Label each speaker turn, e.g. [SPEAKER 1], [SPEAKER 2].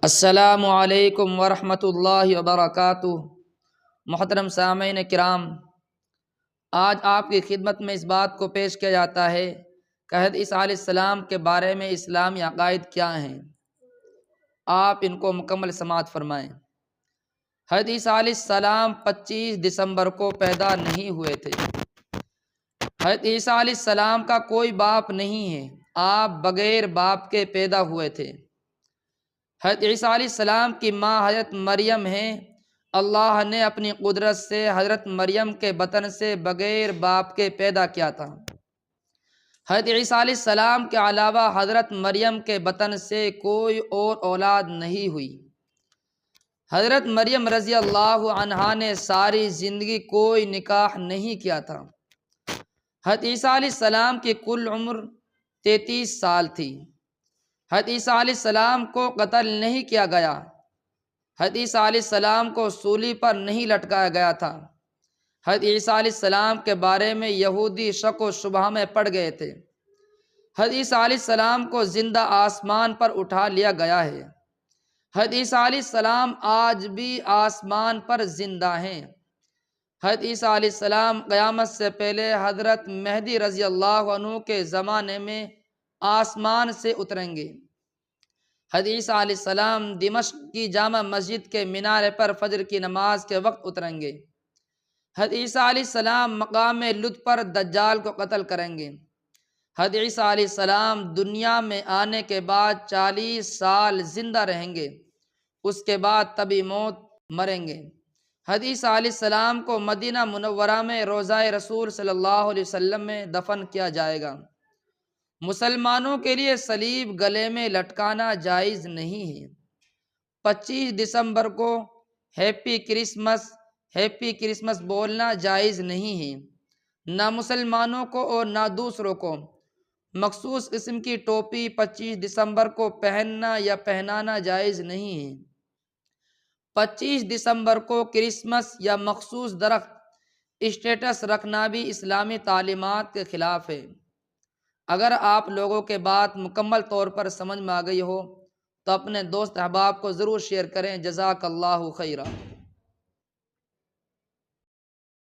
[SPEAKER 1] السلام علیکم ورحمۃ اللہ وبرکاتہ۔ محترم سامعین کرام، آج آپ کی خدمت میں اس بات کو پیش کیا جاتا ہے کہ حضرت عیسیٰ علیہ السلام کے بارے میں اسلامی عقائد کیا ہیں۔ آپ ان کو مکمل سماعت فرمائیں۔ حضرت عیسیٰ علیہ السلام 25 دسمبر کو پیدا نہیں ہوئے تھے۔ حضرت عیسیٰ علیہ السلام کا کوئی باپ نہیں ہے، آپ بغیر باپ کے پیدا ہوئے تھے۔ حضرت عیسیٰ علیہ السلام کی ماں حضرت مریم ہیں۔ اللہ نے اپنی قدرت سے حضرت مریم کے بطن سے بغیر باپ کے پیدا کیا تھا۔ حضرت عیسیٰ علیہ السلام کے علاوہ حضرت مریم کے بطن سے کوئی اور اولاد نہیں ہوئی۔ حضرت مریم رضی اللہ عنہا نے ساری زندگی کوئی نکاح نہیں کیا تھا۔ حضرت عیسیٰ علیہ السلام کی کل عمر 33 سال تھی۔ حضرت عیسیٰ علیہ السلام کو قتل نہیں کیا گیا۔ حضرت عیسیٰ علیہ السلام کو سولی پر نہیں لٹکایا گیا تھا۔ حضرت عیسیٰ علیہ السلام کے بارے میں یہودی شک و شبہ میں پڑ گئے تھے۔ حضرت عیسیٰ علیہ السلام کو زندہ آسمان پر اٹھا لیا گیا ہے۔ حضرت عیسیٰ علیہ السلام آج بھی آسمان پر زندہ ہیں۔ حضرت عیسیٰ علیہ السلام قیامت سے پہلے حضرت مہدی رضی اللہ عنہ کے زمانے میں آسمان سے اتریں گے۔ حضرت عیسیٰ علیہ السلام دمشق کی جامع مسجد کے مینارے پر فجر کی نماز کے وقت اتریں گے۔ حضرت عیسیٰ علیہ السلام مقام لد پر دجال کو قتل کریں گے۔ حضرت عیسیٰ علیہ السلام دنیا میں آنے کے بعد 40 سال زندہ رہیں گے، اس کے بعد طبی موت مریں گے۔ حضرت عیسیٰ علیہ السلام کو مدینہ منورہ میں روضہ رسول صلی اللہ علیہ وسلم میں دفن کیا جائے گا۔ مسلمانوں کے لیے صلیب گلے میں لٹکانا جائز نہیں ہے۔ 25 دسمبر کو ہیپی کرسمس بولنا جائز نہیں ہے۔ نہ مسلمانوں کو اور نہ دوسروں کو مخصوص قسم کی ٹوپی 25 دسمبر کو پہننا یا پہنانا جائز نہیں ہے۔ 25 دسمبر کو کرسمس یا مخصوص درخت اسٹیٹس رکھنا بھی اسلامی تعلیمات کے خلاف ہے۔ اگر آپ لوگوں کے بات مکمل طور پر سمجھ میں آ گئی ہو تو اپنے دوست احباب کو ضرور شیئر کریں۔ جزاک اللہ خیرہ۔